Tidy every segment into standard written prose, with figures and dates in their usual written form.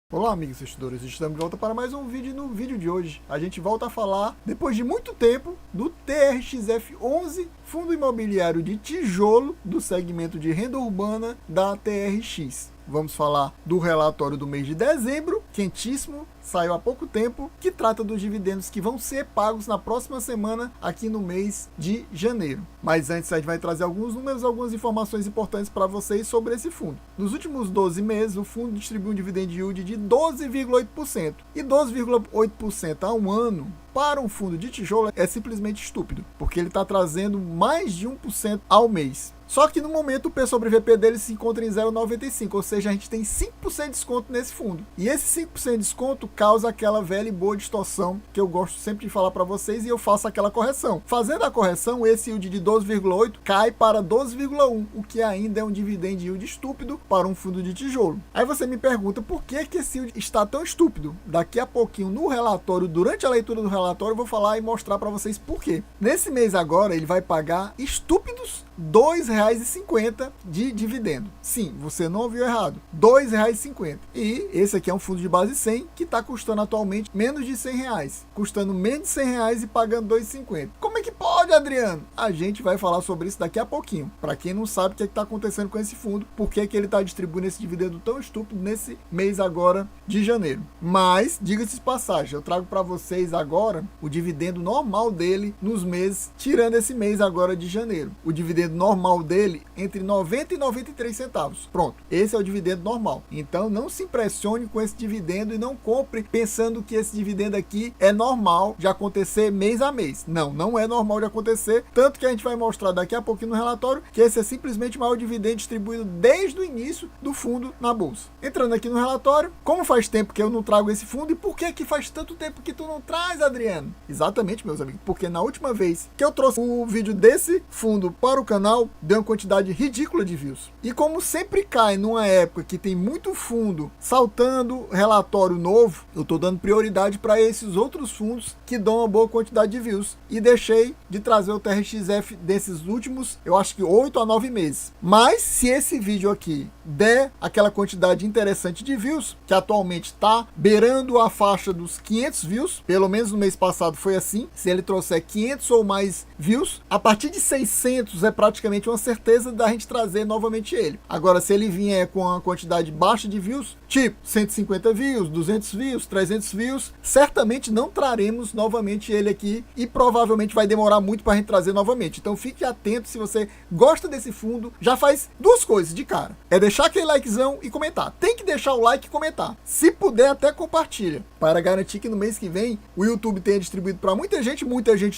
Olá amigos investidores, estamos de volta para mais um vídeo. No vídeo de hoje a gente volta a falar, depois de muito tempo, do TRXF11, fundo imobiliário de tijolo do segmento de renda urbana da TRX. Vamos falar do relatório do mês de dezembro, quentíssimo, saiu há pouco tempo, que trata dos dividendos que vão ser pagos na próxima semana aqui no mês de janeiro. Mas antes a gente vai trazer alguns números, algumas informações importantes para vocês sobre esse fundo. Nos últimos 12 meses, o fundo distribuiu um dividend yield de 12,8%. E 12,8% a um ano, para um fundo de tijolo, é simplesmente estúpido, porque ele está trazendo mais de 1% ao mês. Só que no momento o P sobre VP dele se encontra em 0,95, ou seja, a gente tem 5% de desconto nesse fundo. E esse 5% de desconto causa aquela velha e boa distorção que eu gosto sempre de falar para vocês, e eu faço aquela correção. Fazendo a correção, esse yield de 12,8 cai para 12,1, o que ainda é um dividend yield estúpido para um fundo de tijolo. Aí você me pergunta por que esse yield está tão estúpido. Daqui a pouquinho no relatório, durante a leitura do relatório, eu vou falar e mostrar para vocês por quê. Nesse mês agora ele vai pagar estúpidos R$ 2,50 de dividendo. Sim, você não ouviu errado. R$ 2,50. E esse aqui é um fundo de base 100 que está custando atualmente menos de R$ 100. Custando menos de R$ 100 e pagando R$ 2,50. Como é que pode, Adriano? A gente vai falar sobre isso daqui a pouquinho. Para quem não sabe o que está acontecendo com esse fundo, por que ele está distribuindo esse dividendo tão estúpido nesse mês agora de janeiro. Mas, diga-se de passagem, eu trago para vocês agora o dividendo normal dele nos meses, tirando esse mês agora de janeiro. O dividendo normal dele entre 90 e 93 centavos. Pronto, esse é o dividendo normal. Então não se impressione com esse dividendo e não compre pensando que esse dividendo aqui é normal de acontecer mês a mês. Não, não é normal de acontecer, tanto que a gente vai mostrar daqui a pouquinho no relatório que esse é simplesmente o maior dividendo distribuído desde o início do fundo na bolsa. Entrando aqui no relatório, como faz tempo que eu não trago esse fundo e por que faz tanto tempo que tu não traz, Adriano? Exatamente, meus amigos, porque na última vez que eu trouxe o vídeo desse fundo para o canal, deu uma quantidade ridícula de views. E como sempre cai numa época que tem muito fundo saltando relatório novo, eu tô dando prioridade para esses outros fundos que dão uma boa quantidade de views. E deixei de trazer o TRXF desses últimos, eu acho que 8 a 9 meses. Mas se esse vídeo aqui der aquela quantidade interessante de views, que atualmente está beirando a faixa dos 500 views, pelo menos no mês passado foi assim, se ele trouxer 500 ou mais views, a partir de 600 é praticamente uma certeza da gente trazer novamente ele. Agora, se ele vier com uma quantidade baixa de views, tipo 150 views, 200 views, 300 views, certamente não traremos novamente ele aqui e provavelmente vai demorar muito para a gente trazer novamente. Então fique atento, se você gosta desse fundo, já faz duas coisas de cara. É deixar aquele likezão e comentar. Tem que deixar o like e comentar. Se puder, até compartilha, para garantir que no mês que vem o YouTube tenha distribuído para muita gente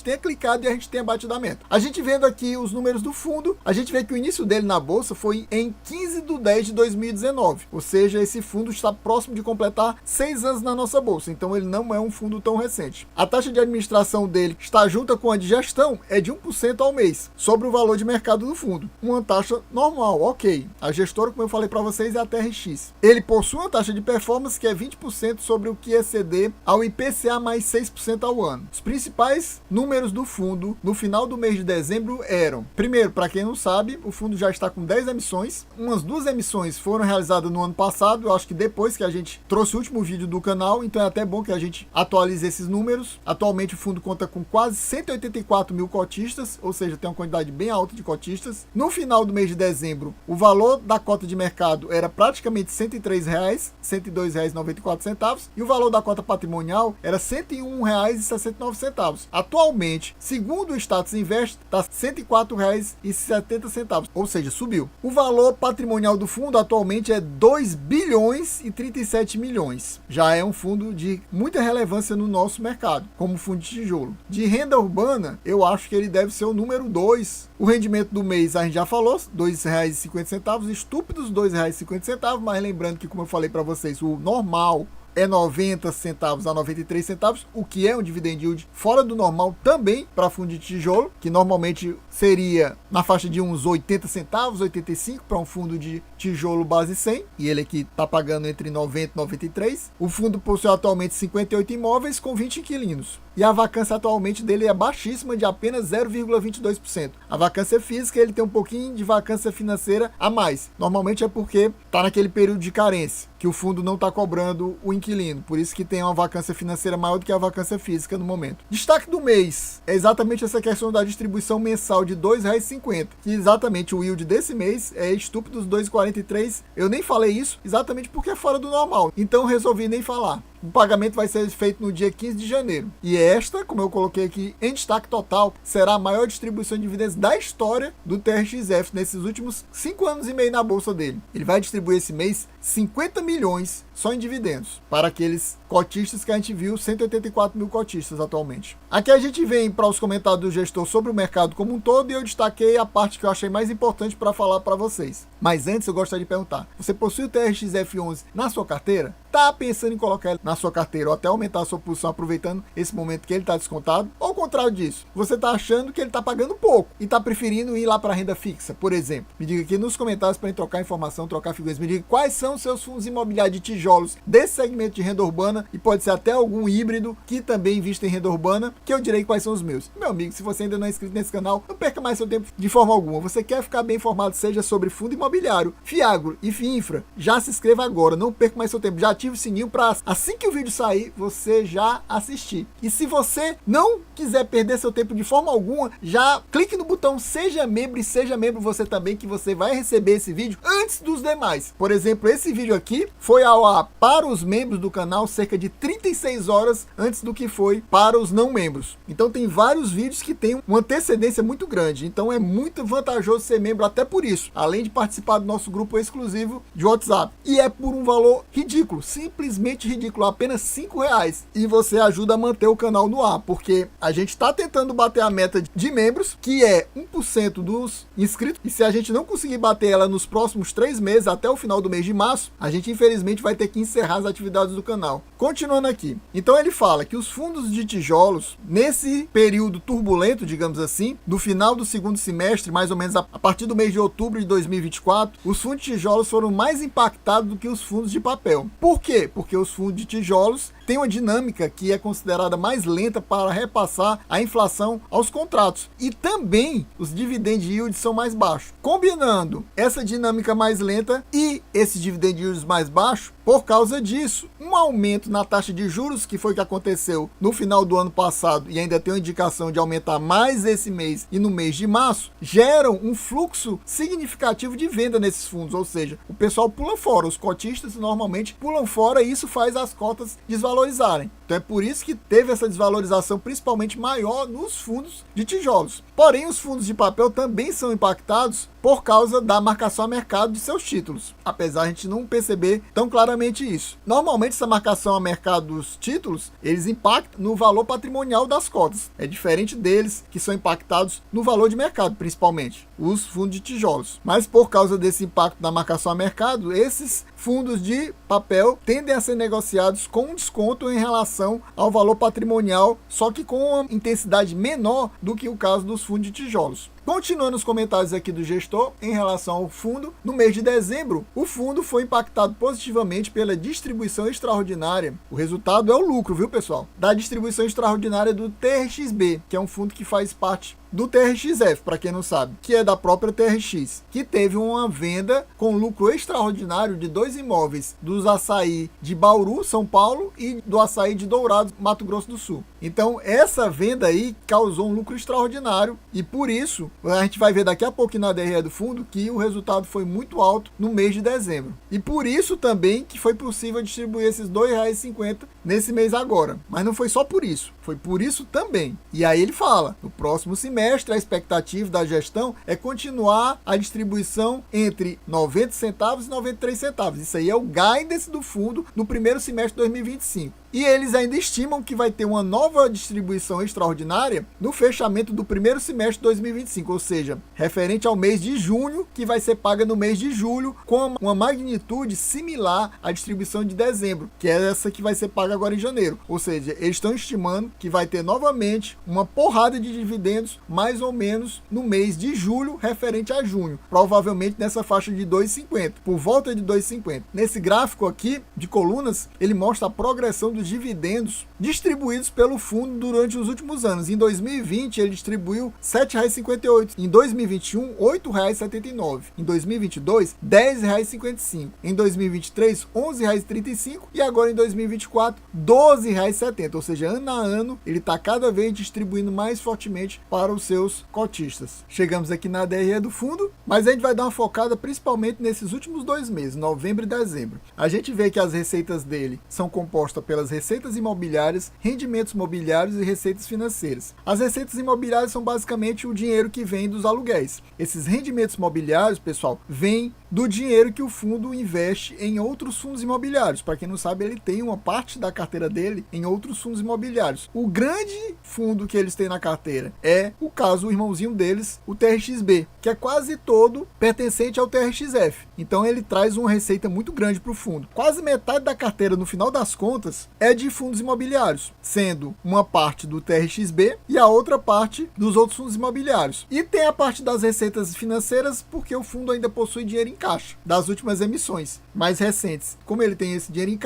tenha clicado e a gente tenha batimento. A gente vendo aqui os números do fundo, a gente vê que o início dele na bolsa foi em 15/10/2019, ou seja, esse fundo está próximo de completar 6 anos na nossa bolsa, então ele não é um fundo tão recente. A taxa de administração dele está junta com a de gestão, é de 1% ao mês, sobre o valor de mercado do fundo, uma taxa normal, ok. A gestora, como eu falei para vocês, é a TRX. Ele possui uma taxa de performance que é 20% sobre o que exceder ao IPCA mais 6% ao ano. Os principais números do fundo no final do mês de dezembro eram: primeiro, para quem não sabe, o fundo já está com 10 emissões. Umas 2 emissões foram realizadas no ano passado, eu acho que depois que a gente trouxe o último vídeo do canal, então é até bom que a gente atualize esses números. Atualmente o fundo conta com quase 184 mil cotistas, ou seja, tem uma quantidade bem alta de cotistas. No final do mês de dezembro, o valor da cota de mercado era praticamente R$ 103,00, R$ 102,94, e o valor da cota patrimonial era R$ 101,69. Atualmente, segundo o Status Invest, está R$ 104,70, ou seja, subiu. O valor patrimonial do fundo atualmente é 2 bilhões e 37 milhões. Já é um fundo de muita relevância no nosso mercado, como fundo de tijolo. De renda urbana, eu acho que ele deve ser o número 2. O rendimento do mês a gente já falou, R$ 2,50, estúpidos R$ 2,50, mas lembrando que, como eu falei para vocês, o normal é 90 centavos a 93 centavos, o que é um dividend yield fora do normal também para fundo de tijolo, que normalmente seria na faixa de uns 80 centavos, 85 para um fundo de tijolo base 100, e ele aqui está pagando entre 90 e 93. O fundo possui atualmente 58 imóveis com 20 inquilinos. E a vacância atualmente dele é baixíssima, de apenas 0,22%. A vacância física, ele tem um pouquinho de vacância financeira a mais. Normalmente é porque está naquele período de carência, que o fundo não está cobrando o inquilino. Por isso que tem uma vacância financeira maior do que a vacância física no momento. Destaque do mês é exatamente essa questão da distribuição mensal de R$ 2,50. Que exatamente o yield desse mês é estúpido, dos 2,43. Eu nem falei isso exatamente porque é fora do normal. Então resolvi nem falar. O pagamento vai ser feito no dia 15 de janeiro. E esta, como eu coloquei aqui em destaque total, será a maior distribuição de dividendos da história do TRXF nesses últimos 5 anos e meio na bolsa dele. Ele vai distribuir esse mês 50 milhões só em dividendos para aqueles cotistas que a gente viu, 184 mil cotistas atualmente. Aqui a gente vem para os comentários do gestor sobre o mercado como um todo, e eu destaquei a parte que eu achei mais importante para falar para vocês. Mas antes eu gostaria de perguntar, você possui o TRXF11 na sua carteira? Tá pensando em colocar ele na sua carteira ou até aumentar a sua posição aproveitando esse momento que ele está descontado? Ou ao contrário disso, você está achando que ele está pagando pouco e está preferindo ir lá para a renda fixa, por exemplo? Me diga aqui nos comentários para trocar informação, trocar figurinhas. Me diga quais são os seus fundos imobiliários de tijolos desse segmento de renda urbana, e pode ser até algum híbrido que também invista em renda urbana, que eu direi quais são os meus. Meu amigo, se você ainda não é inscrito nesse canal, não perca mais seu tempo de forma alguma. Você quer ficar bem informado, seja sobre fundo imobiliário, Fiagro e Fiinfra, já se inscreva agora, não perca mais seu tempo. Já ative o sininho para assim que o vídeo sair, você já assistir. E se você não quiser perder seu tempo de forma alguma, já clique no botão seja membro, e seja membro você também, que você vai receber esse vídeo antes dos demais. Por exemplo, esse vídeo aqui foi ao ar para os membros do canal cerca de 36 horas antes do que foi para os não membros. Então tem vários vídeos que tem uma antecedência muito grande. Então é muito vantajoso ser membro até por isso, além de participar do nosso grupo exclusivo de WhatsApp. E é por um valor ridículo, simplesmente ridículo, apenas R$5. E você ajuda a manter o canal no ar, porque a gente está tentando bater a meta de membros, que é 1% dos inscritos. E se a gente não conseguir bater ela nos próximos 3 meses, até o final do mês de março, a gente infelizmente vai ter que encerrar as atividades do canal. Continuando aqui. Então ele fala que os fundos de tijolos, nesse período turbulento, digamos assim, do final do segundo semestre, mais ou menos a partir do mês de outubro de 2024, os fundos de tijolos foram mais impactados do que os fundos de papel. Por quê? Porque os fundos de tijolos têm uma dinâmica que é considerada mais lenta para repassar a inflação aos contratos. E também os dividend yields são mais baixos. Combinando essa dinâmica mais lenta e esses dividend yields mais baixos, por causa disso, um aumento na taxa de juros, que foi o que aconteceu no final do ano passado e ainda tem uma indicação de aumentar mais esse mês e no mês de março, geram um fluxo significativo de venda nesses fundos, ou seja, o pessoal pula fora, os cotistas normalmente pulam fora e isso faz as cotas desvalorizarem. Então é por isso que teve essa desvalorização principalmente maior nos fundos de tijolos. Porém, os fundos de papel também são impactados por causa da marcação a mercado de seus títulos, apesar de a gente não perceber tão claramente isso. Normalmente essa marcação a mercado dos títulos, eles impactam no valor patrimonial das cotas. É diferente deles, que são impactados no valor de mercado, principalmente, os fundos de tijolos. Mas por causa desse impacto da marcação a mercado, esses fundos de papel tendem a ser negociados com um desconto em relação ao valor patrimonial, só que com uma intensidade menor do que o caso dos fundos de tijolos. Continuando os comentários aqui do gestor em relação ao fundo, no mês de dezembro, o fundo foi impactado positivamente pela distribuição extraordinária. O resultado é o lucro, viu, pessoal? Da distribuição extraordinária do TRXB, que é um fundo que faz parte do TRXF, para quem não sabe, que é da própria TRX, que teve uma venda com lucro extraordinário de 2 imóveis dos açaí de Bauru, São Paulo, e do açaí de Dourados, Mato Grosso do Sul. Então, essa venda aí causou um lucro extraordinário e por isso, a gente vai ver daqui a pouco na DRE do fundo que o resultado foi muito alto no mês de dezembro. E por isso também que foi possível distribuir esses R$ 2,50 nesse mês agora. Mas não foi só por isso, foi por isso também. E aí ele fala, no próximo semestre a expectativa da gestão é continuar a distribuição entre 90 centavos e 93 centavos. Isso aí é o guidance do fundo no primeiro semestre de 2025. E eles ainda estimam que vai ter uma nova distribuição extraordinária no fechamento do primeiro semestre de 2025, ou seja, referente ao mês de junho, que vai ser paga no mês de julho, com uma magnitude similar à distribuição de dezembro, que é essa que vai ser paga agora em janeiro. Ou seja, eles estão estimando que vai ter novamente uma porrada de dividendos, mais ou menos no mês de julho, referente a junho, provavelmente nessa faixa de 2,50, por volta de 2,50. Nesse gráfico aqui de colunas, ele mostra a progressão dos dividendos distribuídos pelo fundo durante os últimos anos. Em 2020, ele distribuiu R$ 7,58. Em 2021, R$ 8,79. Em 2022, R$ 10,55. Em 2023, R$ 11,35. E agora em 2024, R$ 12,70. Ou seja, ano a ano, ele está cada vez distribuindo mais fortemente para os seus cotistas. Chegamos aqui na DRE do fundo, mas a gente vai dar uma focada principalmente nesses últimos 2 meses, novembro e dezembro. A gente vê que as receitas dele são compostas pelas receitas imobiliárias, rendimentos imobiliários e receitas financeiras. As receitas imobiliárias são basicamente o dinheiro que vem dos aluguéis. Esses rendimentos imobiliários, pessoal, vêm do dinheiro que o fundo investe em outros fundos imobiliários. Para quem não sabe, ele tem uma parte da carteira dele em outros fundos imobiliários. O grande fundo que eles têm na carteira é o caso, o irmãozinho deles, o TRXB, que é quase todo pertencente ao TRXF. Então ele traz uma receita muito grande para o fundo. Quase metade da carteira, no final das contas, é de fundos imobiliários, sendo uma parte do TRXB e a outra parte dos outros fundos imobiliários. E tem a parte das receitas financeiras, porque o fundo ainda possui dinheiro em caixa das últimas emissões mais recentes. Como ele tem esse dinheiro em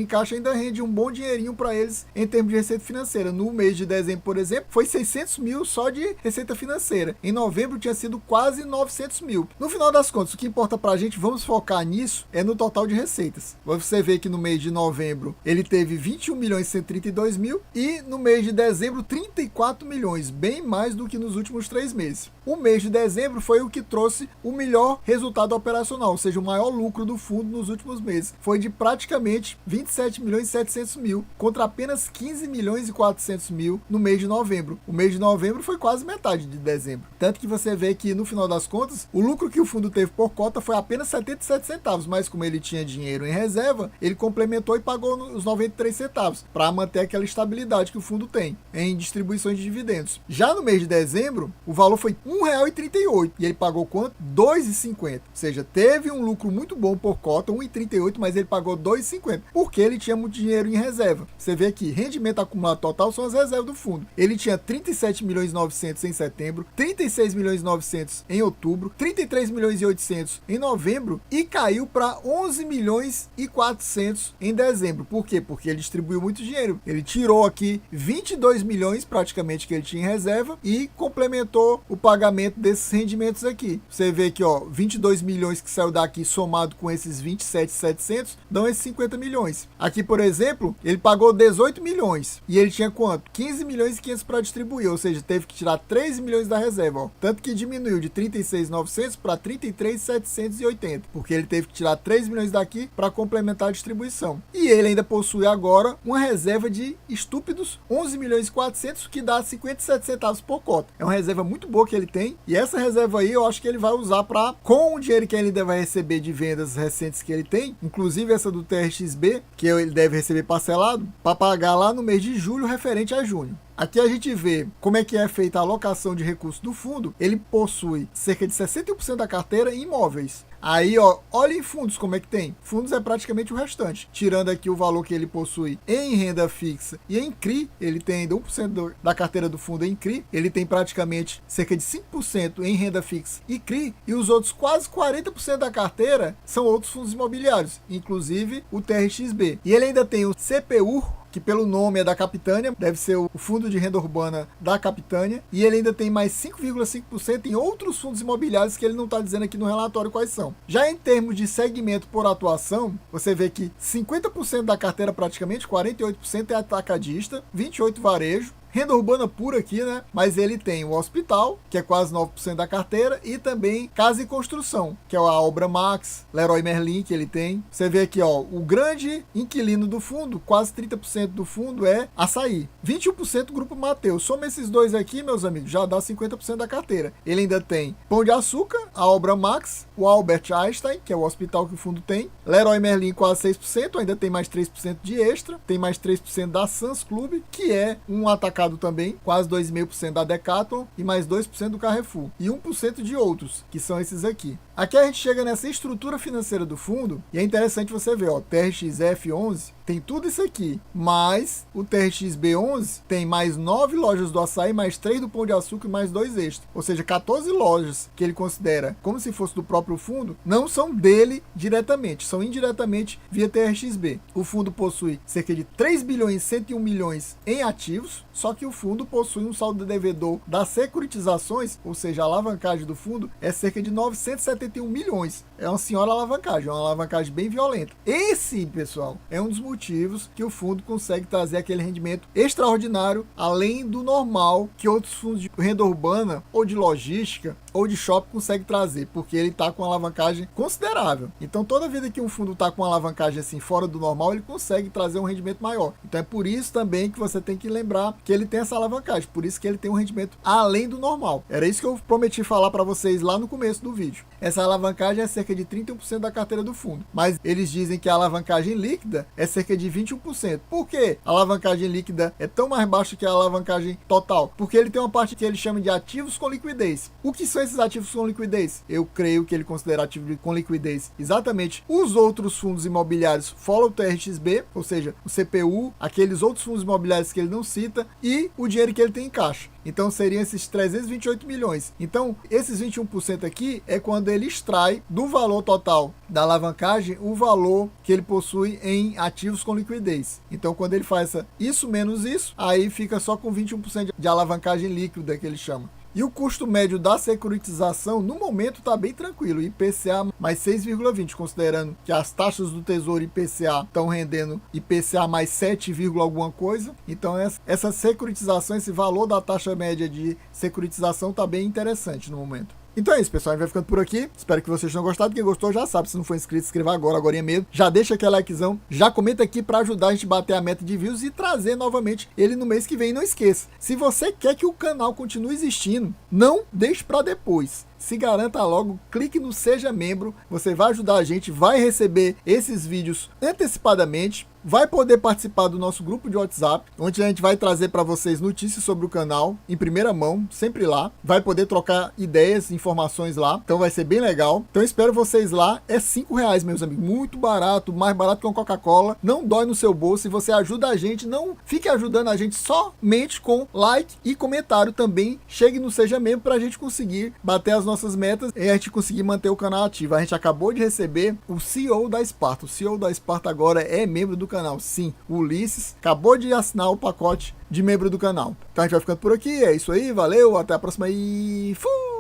caixa ainda rende um bom dinheirinho para eles em termos de receita financeira. No mês de dezembro, por exemplo, foi 600 mil só de receita financeira. Em novembro tinha sido quase 900 mil. No final das contas, o que importa para a gente, vamos focar nisso, é no total de receitas. Você vê que no mês de novembro ele teve 21 milhões e 132 mil e no mês de dezembro 34 milhões, bem mais do que nos últimos 3 meses. O mês de dezembro foi o que trouxe o melhor resultado operacional, ou seja, o maior lucro do fundo nos últimos meses. Foi de praticamente 27 milhões e 700 mil, contra apenas 15 milhões e 400 mil no mês de novembro. O mês de novembro foi quase metade de dezembro. Tanto que você vê que, no final das contas, o lucro que o fundo teve por cota foi apenas 77 centavos, mas como ele tinha dinheiro em reserva, ele complementou e pagou os 93 centavos, para manter aquela estabilidade que o fundo tem em distribuições de dividendos. Já no mês de dezembro, o valor foi R$ 1,38 e ele pagou quanto? R$ 2,50. Ou seja, teve um lucro muito bom por cota, R$ 1,38, mas ele pagou R$ 2,50, porque ele tinha muito dinheiro em reserva. Você vê aqui, rendimento acumulado total são as reservas do fundo. Ele tinha 37 milhões e 900 em setembro, 36 milhões e 900 em outubro, 33 milhões e 800 em novembro e caiu para 11 milhões e 400 em dezembro. Por quê? Porque ele distribuiu muito dinheiro. Ele tirou aqui 22 milhões praticamente que ele tinha em reserva e complementou o pagamento desses rendimentos aqui. Você vê que, ó, 22 milhões que saiu daqui somado com esses 27.700 dão esses 50 milhões. Aqui, por exemplo, ele pagou 18 milhões e ele tinha quanto? 15 milhões e 500 para distribuir, ou seja, teve que tirar 3 milhões da reserva, ó. Tanto que diminuiu de 36.900 para 33.780, porque ele teve que tirar 3 milhões daqui para complementar a distribuição. E ele ainda possui agora uma reserva de estúpidos 11 milhões e 400, que dá 57 centavos por cota. É uma reserva muito boa que ele tem, e essa reserva aí eu acho que ele vai usar para, com o dinheiro que ele ainda vai receber de vendas recentes que ele tem, inclusive essa do TRXB, que ele deve receber parcelado, para pagar lá no mês de julho referente a junho. Aqui a gente vê como é que é feita a alocação de recursos do fundo. Ele possui cerca de 61% da carteira em imóveis. Aí, ó, olha em fundos como é que tem. Fundos é praticamente o restante. Tirando aqui o valor que ele possui em renda fixa e em CRI, ele tem ainda 1% da carteira do fundo em CRI. Ele tem praticamente cerca de 5% em renda fixa e CRI. E os outros quase 40% da carteira são outros fundos imobiliários, inclusive o TRXB. E ele ainda tem o CPU, que pelo nome é da Capitânia, deve ser o fundo de renda urbana da Capitânia, e ele ainda tem mais 5,5% em outros fundos imobiliários que ele não está dizendo aqui no relatório quais são. Já em termos de segmento por atuação, você vê que 50% da carteira, praticamente 48% é atacadista, 28% varejo, renda urbana pura aqui, né? Mas ele tem o hospital, que é quase 9% da carteira, e também casa e construção, que é a Obra Max, Leroy Merlin, que ele tem. Você vê aqui, ó, o grande inquilino do fundo, quase 30% do fundo é Açaí. 21% Grupo Mateus. Soma esses dois aqui, meus amigos, já dá 50% da carteira. Ele ainda tem Pão de Açúcar, a Obra Max, o Albert Einstein, que é o hospital que o fundo tem. Leroy Merlin, quase 6%, ainda tem mais 3% de extra. Tem mais 3% da Sans Club, que é um atacado também, quase 2,5% da Decathlon e mais 2% do Carrefour e 1% de outros, que são esses aqui. Aqui a gente chega nessa estrutura financeira do fundo e é interessante você ver, ó, TRXF11 tem tudo isso aqui, mas o TRXB11 tem mais 9 lojas do açaí, mais 3 do Pão de Açúcar e mais 2 extras. Ou seja, 14 lojas que ele considera como se fosse do próprio fundo, não são dele diretamente, são indiretamente via TRXB. O fundo possui cerca de 3 bilhões e 101 milhões em ativos, só que o fundo possui um saldo devedor das securitizações, ou seja, a alavancagem do fundo é cerca de 971 milhões. É uma senhora alavancagem, é uma alavancagem bem violenta. Esse, pessoal, é um dos motivos que o fundo consegue trazer aquele rendimento extraordinário, além do normal que outros fundos de renda urbana ou de logística ou de shopping conseguem trazer, porque ele está com uma alavancagem considerável. Então, toda vida que um fundo está com uma alavancagem assim fora do normal, ele consegue trazer um rendimento maior. Então, é por isso também que você tem que lembrar que ele tem essa alavancagem, por isso que ele tem um rendimento além do normal. Era isso que eu prometi falar para vocês lá no começo do vídeo. Essa alavancagem é cerca de 31% da carteira do fundo, mas eles dizem que a alavancagem líquida é cerca de 21%. Por que a alavancagem líquida é tão mais baixa que a alavancagem total? Porque ele tem uma parte que ele chama de ativos com liquidez. O que são esses ativos com liquidez? Eu creio que ele considera ativo com liquidez exatamente os outros fundos imobiliários fora o TRXB, ou seja, o CPU, aqueles outros fundos imobiliários que ele não cita e o dinheiro que ele tem em caixa. Então seriam esses 328 milhões. Então esses 21% aqui é quando ele extrai do valor total da alavancagem o valor que ele possui em ativos com liquidez. Então quando ele faz isso menos isso, aí fica só com 21% de alavancagem líquida que ele chama. E o custo médio da securitização, no momento, está bem tranquilo. IPCA mais 6,20, considerando que as taxas do Tesouro IPCA estão rendendo IPCA mais 7, alguma coisa. Então, essa securitização, esse valor da taxa média de securitização está bem interessante no momento. Então é isso, pessoal, a gente vai ficando por aqui. Espero que vocês tenham gostado. Quem gostou já sabe, se não for inscrito, se inscreva agora mesmo. Já deixa aquele likezão, já comenta aqui para ajudar a gente a bater a meta de views e trazer novamente ele no mês que vem. E não esqueça, se você quer que o canal continue existindo, não deixe para depois. Se garanta logo, clique no Seja Membro, você vai ajudar a gente, vai receber esses vídeos antecipadamente, vai poder participar do nosso grupo de WhatsApp, onde a gente vai trazer para vocês notícias sobre o canal, em primeira mão, sempre lá, vai poder trocar ideias, informações lá, então vai ser bem legal. Então espero vocês lá, é R$5, meus amigos, muito barato, mais barato que uma Coca-Cola, não dói no seu bolso e você ajuda a gente, não fique ajudando a gente somente com like e comentário também, chegue no Seja Membro para a gente conseguir bater as nossas metas e a gente conseguir manter o canal ativo. A gente acabou de receber o CEO da Esparta. O CEO da Esparta agora é membro do canal. Sim, o Ulisses acabou de assinar o pacote de membro do canal. Então a gente vai ficando por aqui. É isso aí, valeu, até a próxima e fui!